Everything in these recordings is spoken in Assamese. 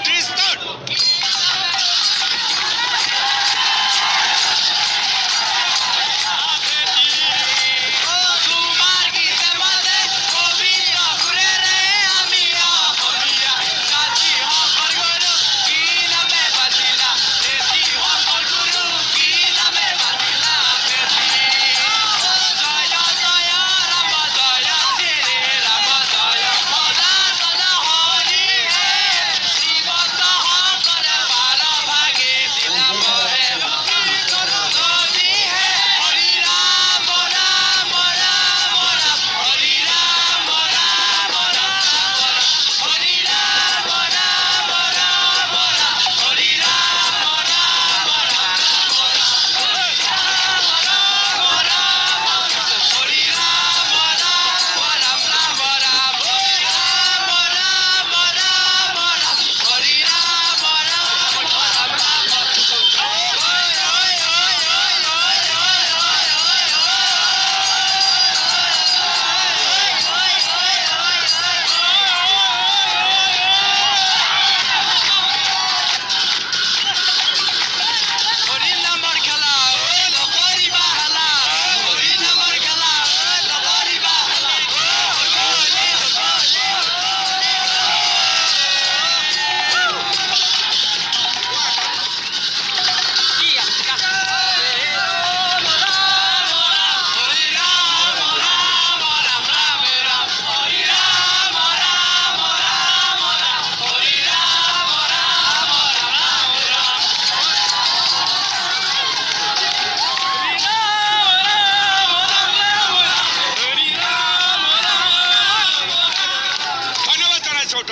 3 start.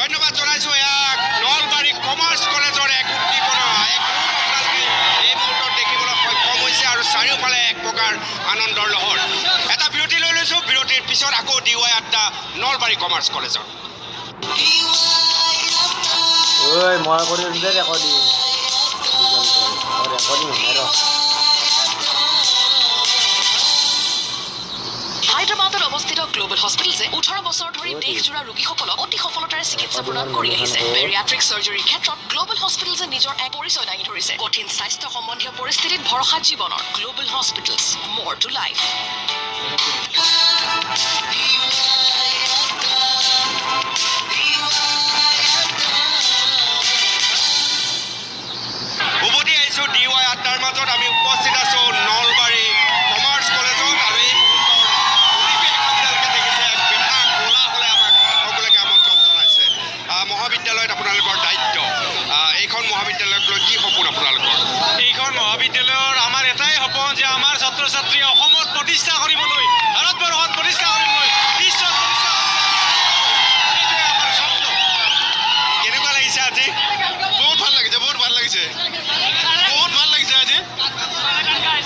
ধন্যবাদ জনাইছো ইয়াক নলবাৰী কমাৰ্চ কলেজৰ এক উদ্দীপনা এই মুহূৰ্তত দেখিবলৈ সক্ষম হৈছে আৰু চাৰিওফালে এক প্ৰকাৰ আনন্দৰ লহৰ। এটা বিৰতি লৈ লৈছো, বিৰতিৰ পিছত আকৌ DY আড্ডা নলবাৰী কমাৰ্চ কলেজত। মই কৰি ৰেকৰ্ডিং হায়দৰাবাদত অৱস্থিত গ্লোবেল হস্পিটেলছে 18 বছৰ ধৰি দেশজোৰা ৰোগীসকলক অতি সফলতাৰে চিকিৎসা প্ৰদান কৰি আহিছে। বেৰিয়াট্ৰিক চাৰ্জাৰীৰ ক্ষেত্ৰত গ্লোবেল হস্পিটেলছে নিজৰ এক পৰিচয় দাঙি ধৰিছে। কঠিন স্বাস্থ্য সম্বন্ধীয় পৰিস্থিতিত ভৰসা জীৱনৰ গ্লোবেল হস্পিটেলছ, মোৰ টু লাইফ। উভতি আহিছো DY আড্ডাৰ মাজত। আমি উপস্থিত আছো নলবাৰী কমাৰ্চ কলেজত আৰু এই মহাবিদ্যালয়ত আপোনালোকৰ দায়িত্ব। এইখন মহাবিদ্যালয়ক লৈ কি সপোন আপোনালোকৰ? এইখন মহাবিদ্যালয়ৰ আমাৰ এটাই সপোন যে আমাৰ ছাত্ৰ ছাত্ৰীয়ে অসমত প্ৰতিষ্ঠা কৰিবলৈ, ভাৰতবৰ্ষত প্ৰতিষ্ঠা কৰিবলৈ, বিশ্বত প্ৰতিষ্ঠা কৰিবলৈ আমাৰ স্বপ্ন। কেনেকুৱা লাগিছে আজি? বহুত ভাল লাগিছে, বহুত ভাল লাগিছে, বহুত ভাল লাগিছে আজি,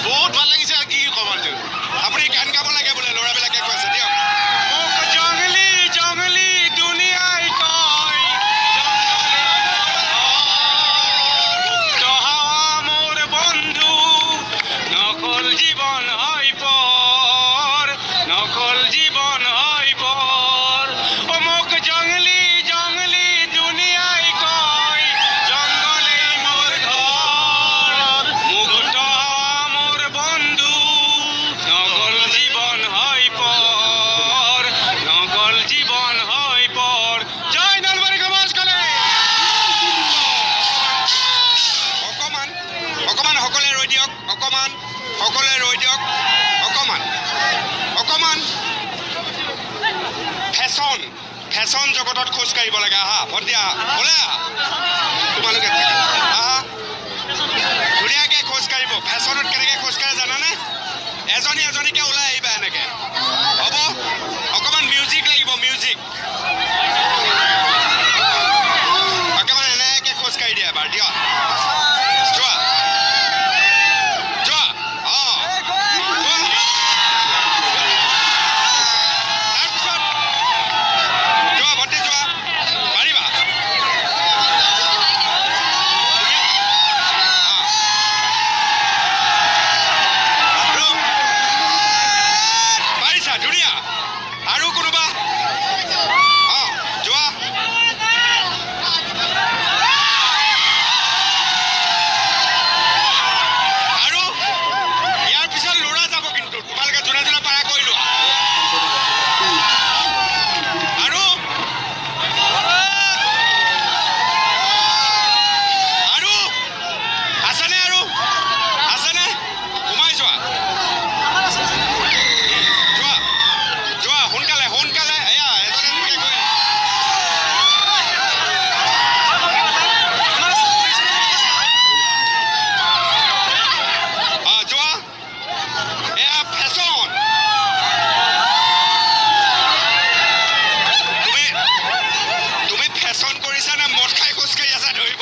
বহুত ভাল লাগিছে। আৰু কি ক'ম আৰু আপুনি গান গাব লাগে বোলে, ল'ৰাবিলাকে কৈছে, দিয়ক। জংগলী জংগলী দুনিয়াই কয়, মোৰ বন্ধু নকল জীৱন হয় পৰ, নকল জীৱন হয় পৰ। মোক জংগলী জংগলী দুনিয়াই কয়, জংগলে মোৰ ঘৰ, মুক্ত মোৰ বন্ধু নকল জীবন হয় পৰ, নকল জীবন হয় পৰ। জয় নলবাৰী কমাৰ্চ কলেজ। অকমান অকমান সকলোৱে ৰৈ দিয়ক, অকমান সকলোৱে ৰৈ দিয়ক, অকমান অকমান। ফেশ্বন জগতত খোজ কাঢ়িব লাগে। আহা ভণ্টি, আহা ওলাই আহা, তোমালোকে আহা, ধুনীয়াকৈ খোজ কাঢ়িব। ফেশ্বনত কেনেকৈ খোজ কাঢ়ে জানানে? এজনী এজনীকে ওলাই আহিবা এনেকৈ, হ'ব? অকমান মিউজিক লাগিব, মিউজিক। অকমান এনেকৈ খোজ কাঢ়ি দিয়া এবাৰ, দিয়ক। যোৱা যোৱা, অঁ তাৰপিছত যোৱা ভণ্টি, যোৱা, পাৰিবা?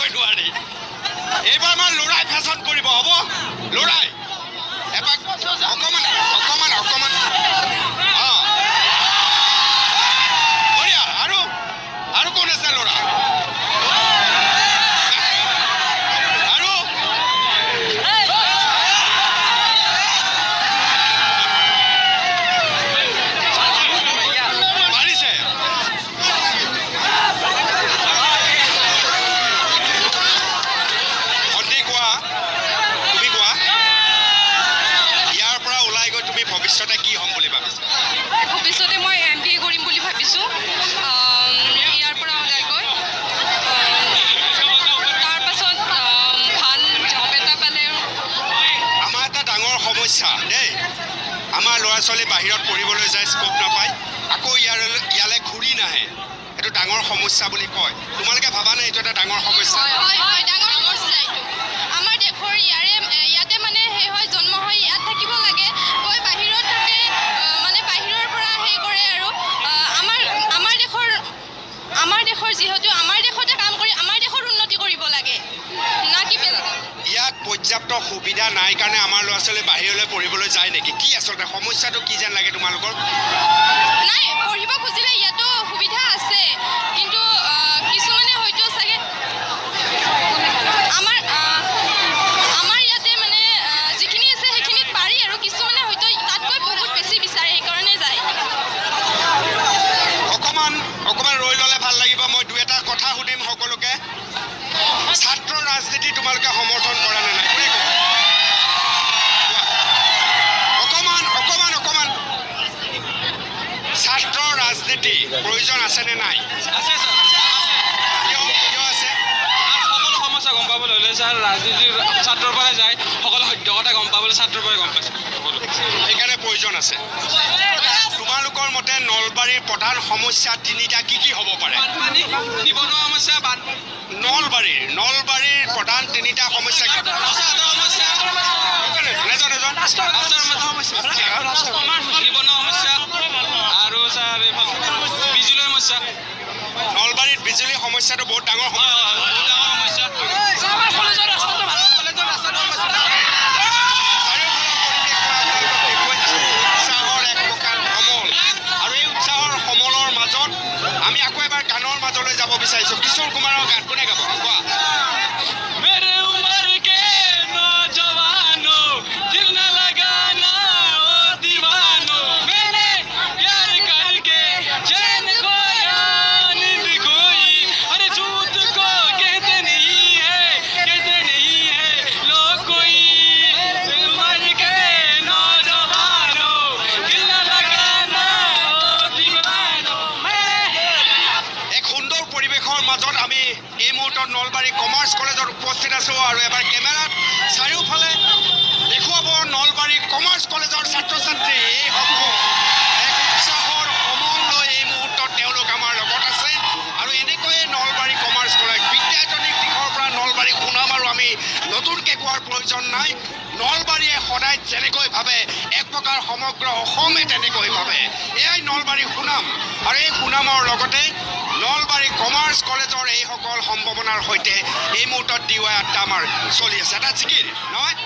ক'বই নোৱাৰি এইবাৰ আমাৰ ল'ৰাই ফেশ্বন কৰিব হ'ব ল'ৰাই এপাক অকণমান অঁ বঢ়িয়া আৰু কোন আছে ল'ৰা আৰু পাৰিছে ভণ্টি কোৱা তুমি কোৱা ইয়াৰ পৰা ওলাই গৈ তুমি ভৱিষ্যতে কি হ'ম বুলি ভাবিছা ভৱিষ্যতে মই MBA কৰিম বুলি ভাবিছোঁ ইয়াৰ পৰা ওলাই গৈ তাৰপাছত ভাল জব এটা পালে আমাৰ এটা ডাঙৰ সমস্যা দেই আমাৰ ল'ৰা ছোৱালী বাহিৰত পঢ়িবলৈ যায় স্কোপ নাপায় আকৌ ইয়ালৈ ঘূৰি নাহে এইটো ডাঙৰ সমস্যা বুলি কয় তোমালোকে ভাবানে এইটো এটা ডাঙৰ সমস্যা হয় ডাঙৰ সমস্যা এইটো আমাৰ দেশৰ ইয়াতে মানে সেই হয় জন্ম হয় ইয়াত থাকিব লাগে গৈ বাহিৰত থাকে মানে বাহিৰৰ পৰা সেই কৰে আৰু আমাৰ দেশৰ যিহেতু আমাৰ দেশতে কাম কৰি আমাৰ দেশৰ উন্নতি কৰিব লাগে না কি বেলেগ ইয়াত পৰ্যাপ্ত সুবিধা নাই কাৰণে আমাৰ ল'ৰা ছোৱালী বাহিৰলৈ পঢ়িবলৈ যায় নেকি কি আচলতে সমস্যাটো কি যেন লাগে তোমালোকৰ নাই পঢ়িব খুজিলে ইয়াতো সুবিধা আছে কিন্তু কিছুমানে হয়তো চাগে আমাৰ ইয়াতে মানে যিখিনি আছে সেইখিনিত পাৰি আৰু কিছুমানে হয়তো তাতকৈ বহুত বেছি বিচাৰে সেইকাৰণে যায় অকণমান ৰৈ ল'লে ভাল লাগিব মই দুই এটা কথা সুধিম সকলোকে ছাত্ৰ ৰাজনীতি তোমালোকে সমৰ্থন কৰা নে নাই কোনে ক'ব? অকণমান ছাত্ৰ ৰাজনীতি প্ৰয়োজন আছেনে নাই আছে ছাৰ কিয় আছে সকলো সমস্যা গম পাবলৈ হ'লে ছাৰ ৰাজনীতিৰ ছাত্ৰৰ পৰাই যায় সকলো সত্য কথা গম পাবলৈ ছাত্ৰৰ পৰাই গম পাইছে সকলো সেইকাৰণে প্ৰয়োজন আছে তোমালোকৰ মতে নলবাৰীৰ প্ৰধান সমস্যা তিনিটা কি হ'ব পাৰে বানপানী নিবনুৱা সমস্যা নলবাৰীৰ প্ৰধান তিনিটা সমস্যা কি নিবনুৱা সমস্যা আৰু ছাৰ বিজুলীৰ সমস্যা নলবাৰীত বিজুলী সমস্যাটো বহুত ডাঙৰ সমস্যা উৎসাহৰ এক প্ৰকাৰ সমল আৰু এই উৎসাহৰ সমলৰ মাজত আমি আকৌ এবাৰ গানৰ মাজলৈ যাব বিচাৰিছোঁ কিশোৰ কুমাৰৰ গান কোনে গাব কোৱা मेरे उम्र के नौजवानों दिल न लगाना ओ दीवानों मैंने प्यार करके चैन खोया नींद खोई अरे झूठ को कहते नहीं है लोग कोई उम्र के नौजवानों दिल न लगाना ओ दीवानों এক সুন্দৰ পৰিৱেশৰ মাজত আমি এই মুহূৰ্তত নলবাৰী কমাৰ্চ কলেজত উপস্থিত আছোঁ আৰু এবাৰ কেমেৰাত চাৰিওফালে দেখুৱাব নলবাৰী কমাৰ্চ কলেজৰ ছাত্ৰ ছাত্ৰী এই সকলো এক উৎসাহৰ সমল লৈ এই মুহূৰ্তত তেওঁলোক আমাৰ লগত আছে আৰু এনেকৈয়ে নলবাৰী কমাৰ্চ কলেজ বিদ্যায়তনিক দিশৰ পৰা নলবাৰী সুনাম আৰু আমি নতুনকৈ কোৱাৰ প্ৰয়োজন নাই নলবাৰীয়ে সদায় যেনেকৈ ভাবে এক প্ৰকাৰ সমগ্ৰ অসমে তেনেকৈ ভাবে এয়াই নলবাৰী সুনাম আৰু এই সুনামৰ লগতে নলবাৰী কমাৰ্চ কলেজৰ এইসকল সম্ভাৱনাৰ সৈতে এই মুহূৰ্তত DY আড্ডা আমাৰ চলি আছে এটা জিকিৰ নহয়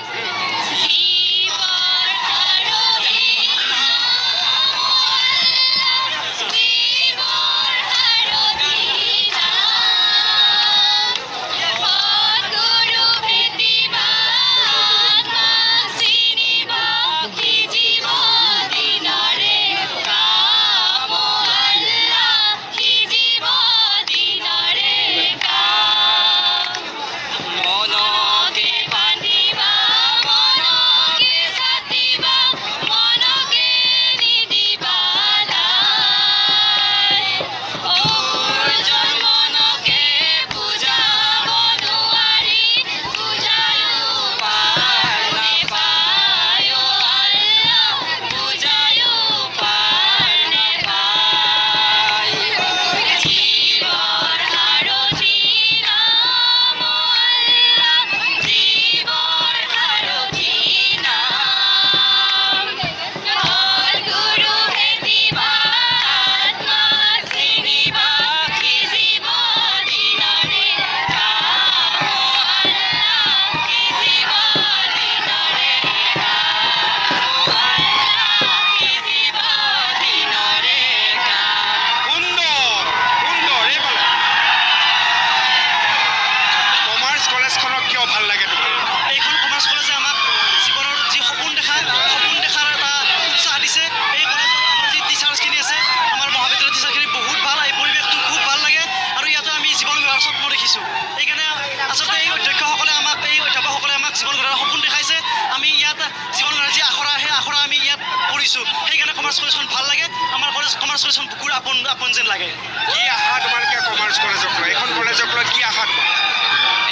ভাল লাগে তোমাৰ? এইখন কমাৰ্চ কলেজে আমাক জীৱনৰ যি সপোন দেখাৰ এটা উৎসাহ দিছে। এই কলেজত আমাৰ যি টিচাৰ্ছখিনি আছে, আমাৰ মহাবিদ্যালয়ৰ টিচাৰখিনি বহুত ভাল। এই পৰিৱেশটো খুব ভাল লাগে আৰু ইয়াতে আমি জীৱন গঢ়াৰ স্বপ্ন দেখিছোঁ। সেইকাৰণে আচলতে এই অধ্যক্ষসকলে এই অধ্যাপকসকলে আমাক জীৱন গঢ়াৰ সপোন দেখাইছে। আমি ইয়াত জীৱন গঢ়াৰ যি আখৰা, সেই আখৰা আমি ইয়াত পঢ়িছোঁ। সেইকাৰণে কমাৰ্চ কলেজখন ভাল লাগে। আমাৰ কমাৰ্চ কলেজখন বুকুৰ আপোন যেন লাগে। কি আশা তোমালোকে কমাৰ্চ কলেজক লৈ? এইখন কলেজক লৈ কি আশা তোমাৰ?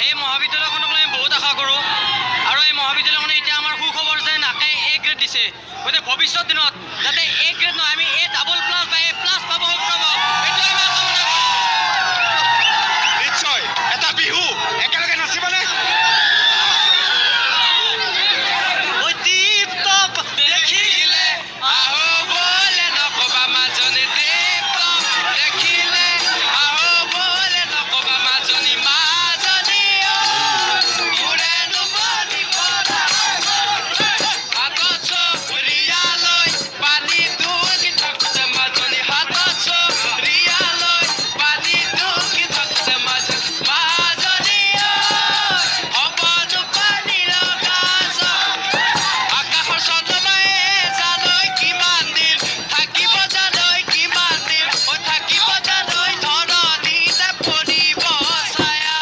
এই মহাবিদ্যালয়খনক লৈ আমি বহুত আশা কৰোঁ আৰু এই মহাবিদ্যালয়খনে এতিয়া আমাৰ সুখবৰ যে নাকে A গ্ৰেড দিছে। গতিকে ভৱিষ্যত দিনত যাতে A গ্ৰেড নহয়, আমি A++ বা A+ পাব সক্ষম হওঁ, এইটোৱে আমি কামনা কৰিছোঁ। নিশ্চয় এটা বিহু একেলগে নাচিবানে? ঐ টিপ-টপ দেখিলে আহো বলে নকবা মাজনী, টিপ-টপ দেখিলে আহো বলে নকবা মাজনী, মাজনী মোৰে নুমনি পৰা হাতত চৰিয়ালৈ পানী দুকি থাকোঁতে মাজনী, হাতত চৰিয়ালৈ পানী দুকি থাকোঁতে মাজনী, মাজনী অপনো পানী লগা আকাশৰ চন্দ্ৰমায়ে জানৈ কিমান দিন থাকিব, জানৈ কিমান দিন থাকিব, জানৈ ধৰণীতে পৰিব ছায়া,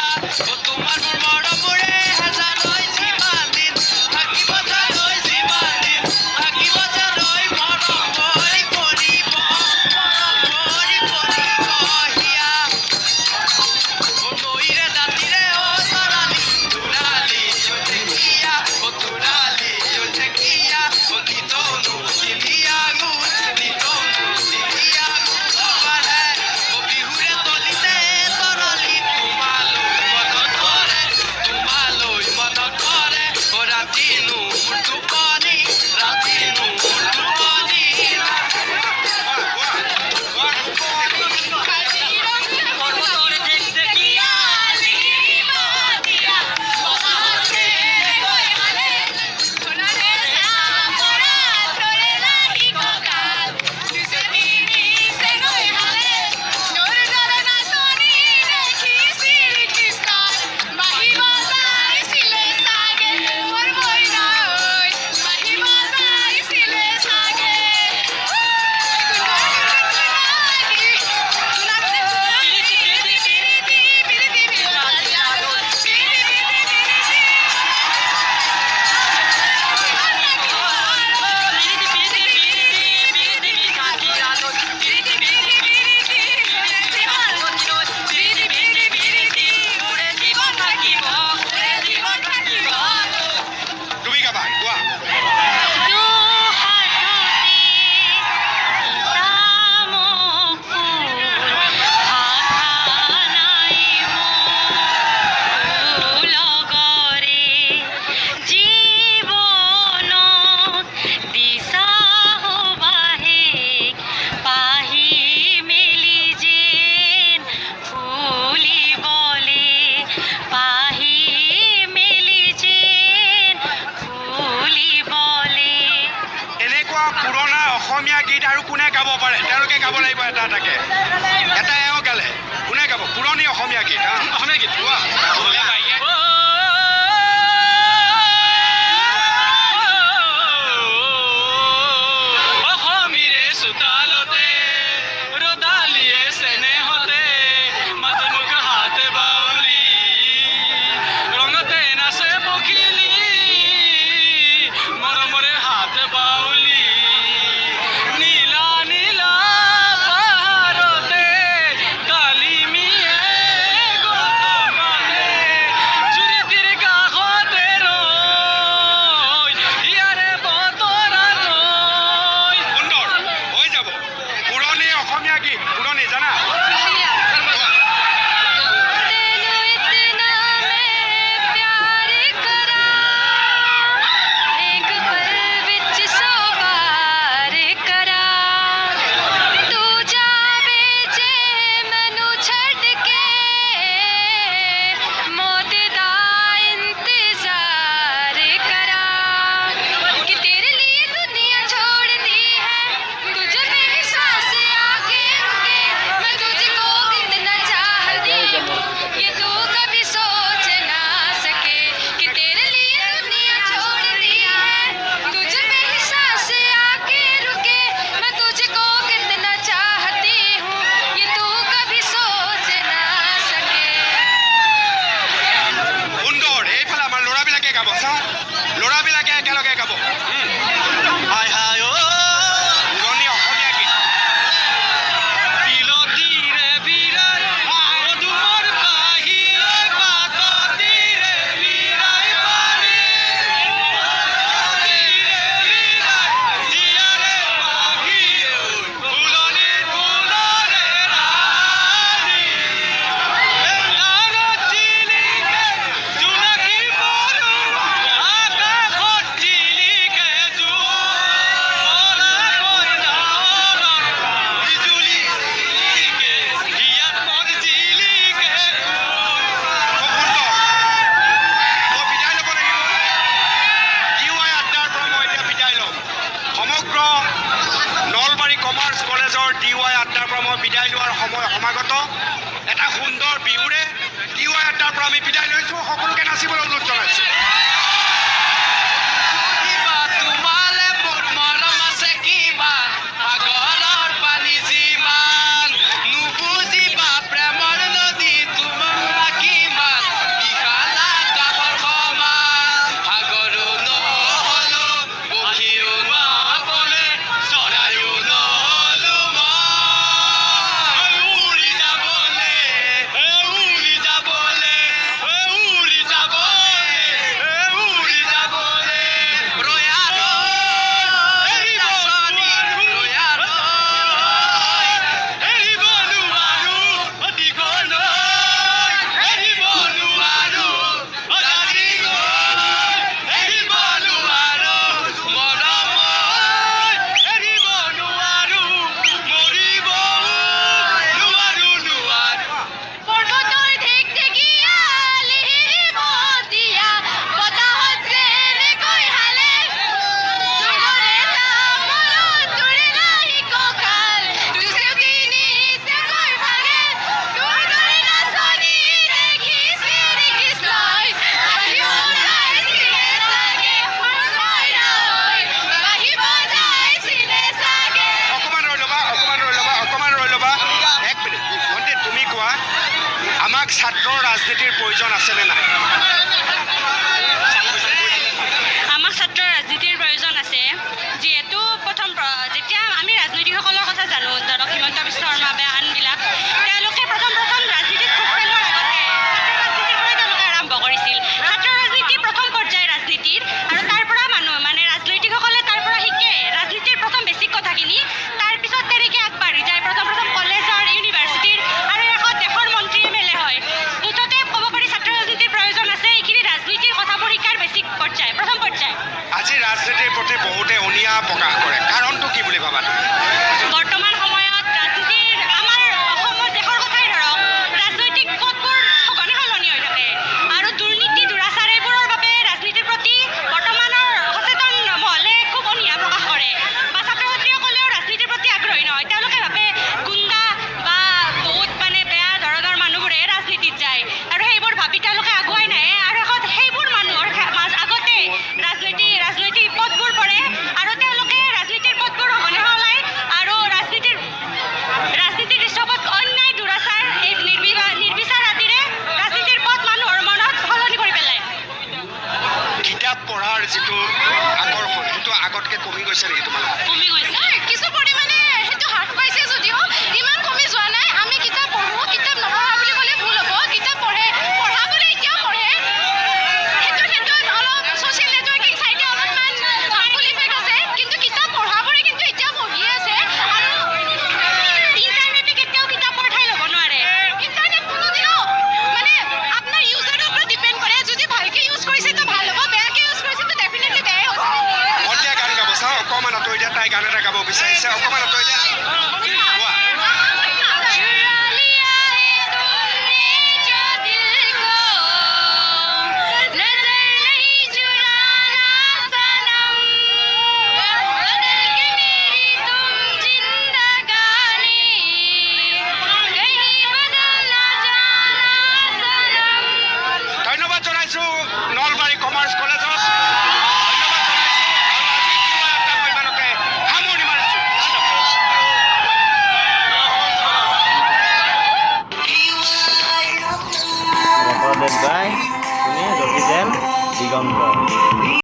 তোমাৰ মোৰ মৰমৰে জানৈ যিমান দিন থাকিব, জানৈ যিমান দিন থাকিব, জানৈ মৰম ভৰি পৰিব, হিয়া নৈৰে দাঁতিৰে তৰালি তুৰালি ঠেকিয়া তুৰালি ঠেকিয়া নিতনো চিলিয়া গুণ নিতনো চিলিয়া গুণ পাৰে বিহুৰে তলিতে তৰালি তোমালৈ মনত কৰে ৰাতিনো মোৰ টোপনি, ৰাতিনো মোৰ টোপনি। তুমি গাবা, কোৱা। এনেকুৱা পুৰণা অসমীয়া গীত আৰু কোনে গাব পাৰে? তেওঁলোকে গাব লাগিব এটা এটাকে। এটা এওঁ গালে, কোনে গাব পুৰণি অসমীয়া গীত? অসমীয়া গীত কোৱা। অসমীৰে চোতালতে ৰদালিয়ে চেনেহতে মাজমুখ হাতে বাউলি ৰঙতে নাচে পখিলি মৰমৰে হাত বাউলি নীলা নীলা পাহাৰতে কালিমিয়ে গৰমালে সমাগত এটা সুন্দৰ বিহুৰে তিৱা এটাৰ পৰা আমি বিদায় লৈছোঁ। সকলোকে নাচিবলৈ অনুৰোধ জনাইছোঁ। আমাক ছাত্ৰৰ ৰাজনীতিৰ প্ৰয়োজন আছেনে নাই? আমাক ছাত্ৰৰ ৰাজনীতিৰ প্ৰয়োজন আছে, যিহেতু যেতিয়া আমি ৰাজনৈতিকসকলৰ কথা জানো, ধৰক হিমন্ত বিশ্ব শৰ্মা বা আনবিলাক, তেওঁলোকে প্ৰথম ৰাজনীতিত খোজ পেলোৱাৰ আগতে ছাত্ৰ ৰাজনীতিৰ পৰাই তেওঁলোকে আৰম্ভ কৰিছিল। ছাত্ৰ ৰাজনীতি প্ৰথম পৰ্যায়ৰ ৰাজনীতিৰ, আৰু তাৰ পৰা ৰাজনৈতিকসকলে তাৰ পৰা শিকে ৰাজনীতিৰ প্ৰথম বেছিক কথাখিনি। তাৰপিছত তেনেকৈ আগবাঢ়ি যায় প্ৰথম কলেজৰ, ইউনিভাৰ্চিটিৰ, আৰু এখন দেশৰ মন্ত্ৰী MLA হয়। মুঠতে ক'ব পাৰি ছাত্ৰ ৰাজনীতিৰ প্ৰয়োজন আছে। এইখিনি ৰাজনীতিৰ কথাবোৰ শিকাৰ বেছিক পৰ্যায়, প্ৰথম পৰ্যায়। আজি ৰাজনীতিৰ প্ৰতি বহুতে অনীহা প্ৰকাশ কৰে, কাৰণটো কি বুলি ভাবা তুমি? বৰ্তমান সময়ত ৰাজনীতিৰ আমাৰ অসমৰ দেশৰ কথাই ধৰক, ৰাজনৈতিক পথবোৰ সঘনে সলনি হৈ থাকে, আৰু দুৰ্নীতি দুৰাচাৰ এইবোৰৰ বাবে ৰাজনীতিৰ প্ৰতি বৰ্তমানৰ সচেতন মহলে খুব অনীহা প্ৰকাশ কৰে, বা ছাত্ৰ ছাত্ৰীসকলেও ৰাজনীতিৰ প্ৰতি আগ্ৰহী নহয়। তেওঁলোকে ভাবে গুণ্ডা বা বহুত বেয়া ধৰণৰ মানুহবোৰে ৰাজনীতিত যায়, আৰু সেইবোৰ ভাবি তেওঁলোকে আগুৱাই নাহে, আৰু সেইবোৰ মানুহৰ আগতে ৰাজনৈতিক পথবোৰ পৰে, আৰু তেওঁলোকে ৰাজনীতিৰ পথবোৰ সঘনে সলায়, আৰু ৰাজনীতিৰ দৃশ্যপথ অন্যায় দুৰাচাৰ নিৰ্বিচাৰ আদিৰে ৰাজনীতিৰ পথ মানুহৰ মনত সলনি কৰি পেলায়। কিতাপ পঢ়াৰ যিটো আকৰ্ষণ সেইটো আগতকৈ কমি গৈছে নেকি তোমালোকৰ? কমি গৈছে। কিছু পৰিমাণে সেইটো হ্ৰাস পাইছে যদিও ইমান কমি যোৱা নাই। আমি কিতাপ পঢ়োঁ, কিতাপ নপঢ়া বুলি ক'লে ভুল হ'ব। কিতাপ পঢ়াবলৈ এতিয়াও পঢ়ে। সেইটোৰ ক্ষেত্ৰত অলপ ছ'চিয়েল নেটৱৰ্কিং চাইটে অলপমান হাৰ্মফুল ইফেক্ট আছে, কিন্তু কিতাপ পঢ়াবোৰে কিন্তু এতিয়াও পঢ়িয়ে আছে। আৰু ইণ্টাৰনেটে কেতিয়াও কিতাপৰ ঠাই ল'ব নোৱাৰে। ইণ্টাৰনেট কোনোদিনো আপোনাৰ ইউজাৰৰ ওপৰত ডিপেণ্ড কৰে। যদি ভালকৈ ইউজ কৰিছে তো ভাল হ'ব, বেয়াকৈ ইউজ কৰিছে তো ডেফিনেটলি বেয়াই হ'ব। ভণ্টিয়ে গান গাব চাওঁ, অকণমান আঁতৰি দিয়া। তাই গান এটা গাব বিচাৰিছে, অকণমান আঁতৰি দিয়া। কোৱা। ধন্যবাদ জনাইছোঁ নলবাৰী কমাৰ্চ